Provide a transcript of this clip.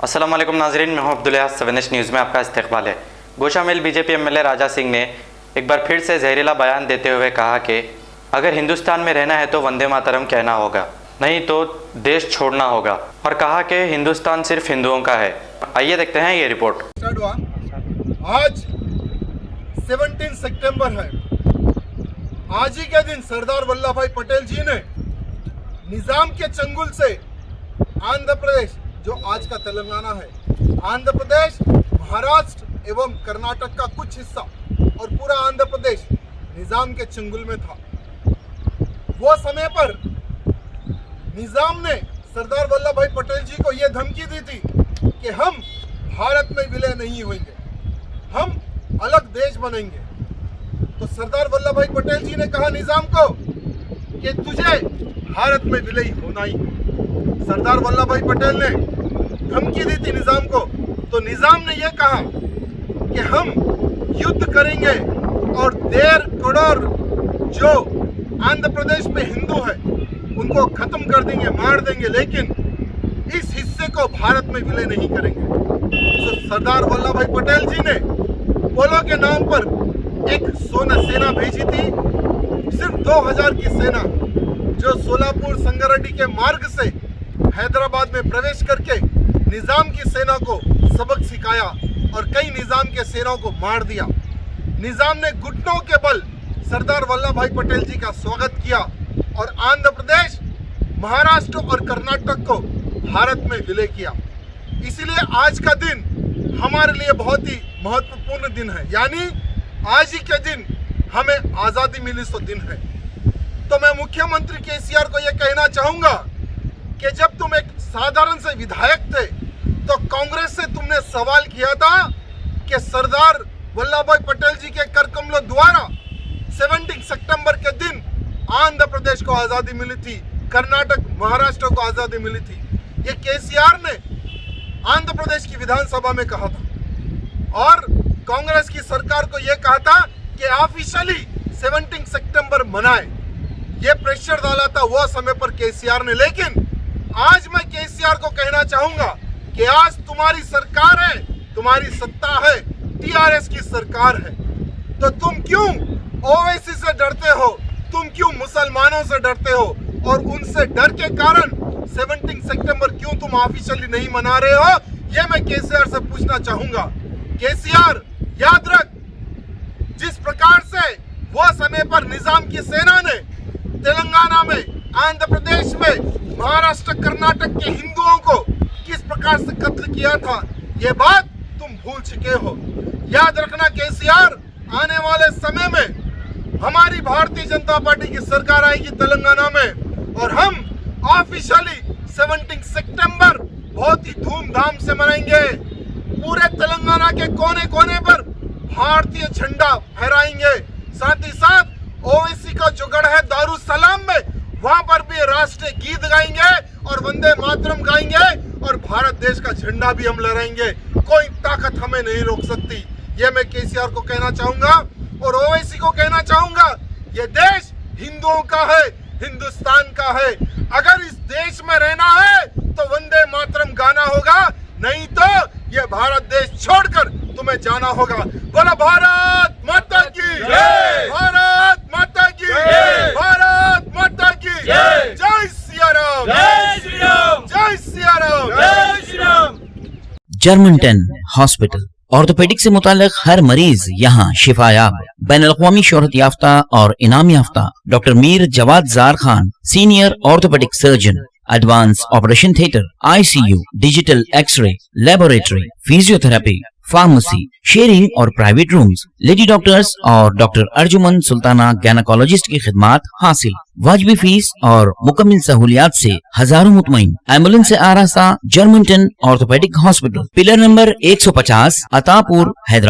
अस्सलाम वालेकुम नाजरीन, मैं हूं अब्दुल्ला। 7 न्यूज़ में आपका इस्तकबाल है। गोशामिल बीजेपी एमएलए राजा सिंह ने एक बार फिर से जहरीला बयान देते हुए कहा कि अगर हिंदुस्तान में रहना है तो वंदे मातरम कहना होगा, नहीं तो देश छोड़ना होगा, और कहा कि हिंदुस्तान सिर्फ हिंदुओं का है। आइए देखते हैं ये रिपोर्ट। आज 17 सितंबर है। आज ही के दिन सरदार वल्लभ भाई पटेल जी ने निजाम के चंगुल से आंध्र प्रदेश, जो आज का तेलंगाना है, आंध्र प्रदेश, महाराष्ट्र एवं कर्नाटक का कुछ हिस्सा और पूरा आंध्र प्रदेश निजाम के चंगुल में था। वो समय पर निजाम ने सरदार वल्लभ भाई पटेल जी को यह धमकी दी थी कि हम भारत में विलय नहीं होंगे, हम अलग देश बनेंगे। तो सरदार वल्लभ भाई पटेल जी ने कहा निजाम को कि तुझे भारत में विलय होना ही। सरदार वल्लभ भाई पटेल ने धमकी दी थी निजाम को, तो निजाम ने यह कहा कि हम युद्ध करेंगे और 1.5 करोड़ जो आंध्र प्रदेश में हिंदू है उनको खत्म कर देंगे, मार देंगे, लेकिन इस हिस्से को भारत में विलय नहीं करेंगे। तो सरदार वल्लभ भाई पटेल जी ने पोलो के नाम पर एक सेना भेजी थी, सिर्फ 2000 की सेना, जो सोलापुर संगारेड्डी के मार्ग से हैदराबाद में प्रवेश करके निजाम की सेना को सबक सिखाया और कई निजाम के सेनाओं को मार दिया। निजाम ने घुटनों के बल सरदार वल्लभ भाई पटेल जी का स्वागत किया और आंध्र प्रदेश, महाराष्ट्र और कर्नाटक को भारत में विलय किया। इसीलिए आज का दिन हमारे लिए बहुत ही महत्वपूर्ण दिन है, यानी आज ही के दिन हमें आजादी मिली सो दिन है। तो मैं मुख्यमंत्री केसीआर को यह कहना चाहूंगा कि जब तुम एक साधारण से विधायक थे तो कांग्रेस से तुमने सवाल किया था कि सरदार वल्लभ भाई पटेल जी के करकमलों द्वारा 17 सितंबर के दिन आंध्र प्रदेश को आजादी मिली थी, कर्नाटक, महाराष्ट्र को आजादी मिली थी। ये केसीआर ने आंध्र प्रदेश की विधानसभा में कहा था और कांग्रेस की सरकार को यह कहा था कि ऑफिशियली 17 सितंबर मनाए। ये प्रेशर डाला था वो समय पर केसीआर ने, लेकिन आज मैं केसीआर को कहना चाहूंगा कि आज तुम्हारी सरकार है, तुम्हारी सत्ता है, टीआरएस की सरकार है, तो तुम क्यों ओवैसी से डरते हो, तुम क्यों मुसलमानों से डरते हो, और उनसे डर के कारण 17 सितंबर क्यों तुम ऑफिशियली नहीं मना रहे हो, ये मैं केसीआर से पूछना चाहूंगा। केसीआर याद रख, जिस प्रकार से वो समय पर निजाम की सेना ने तेलंगाना में, आंध्र प्रदेश में, महाराष्ट्र, कर्नाटक के हिंदुओं को किस प्रकार से कत्ल किया था, ये बात तुम भूल चुके हो। याद रखना केसीआर, आने वाले समय में हमारी भारतीय जनता पार्टी की सरकार आएगी तेलंगाना में और हम ऑफिशियली 17 सितंबर बहुत ही धूमधाम से मनाएंगे। पूरे तेलंगाना के कोने कोने पर भारतीय झंडा फहराएंगे। साथ ही साथ ओवैसी का जो गढ़ है दारुसलाम में, वहां पर भी राष्ट्रीय गीत गाएंगे और वंदे मातरम गाएंगे और भारत देश का झंडा भी हम लहराएंगे। कोई ताकत हमें नहीं रोक सकती। ये मैं केसीआर को कहना चाहूंगा और ओवैसी को कहना चाहूंगा, ये देश हिंदुओं का है, हिंदुस्तान का है। अगर इस देश में रहना है तो वंदे मातरम गाना होगा, नहीं तो ये भारत देश छोड़कर तुम्हें जाना होगा। बोलो भारत माता की जय, भारत माता की जय, भारत माता की जय, जय सिया राम, जय श्री राम, जय सिया राम, जय Shri Ram. German hospital, orthopaedic से मुताल्लिक हर मरीज यहाँ शिफायाब। बैनुल-अक़वामी शोहरत याफ्ता और इनाम याफ्ता doctor Mir Jawad Zar Khan, senior orthopaedic surgeon, advance operation theatre, ICU, digital x-ray, laboratory, physiotherapy, pharmacy, sharing और प्राइवेट रूम्स, लेडी डॉक्टर्स और डॉक्टर अर्जुमन सुल्ताना गैनकोलॉजिस्ट की खिदमात हासिल। वाजिबी फीस और मुकम्मल सहूलियात से हजारों मुतमईन। एम्बुलेंस से आरास्ता German orthopaedic hospital, pillar number 150, Attapur, Hyderabad.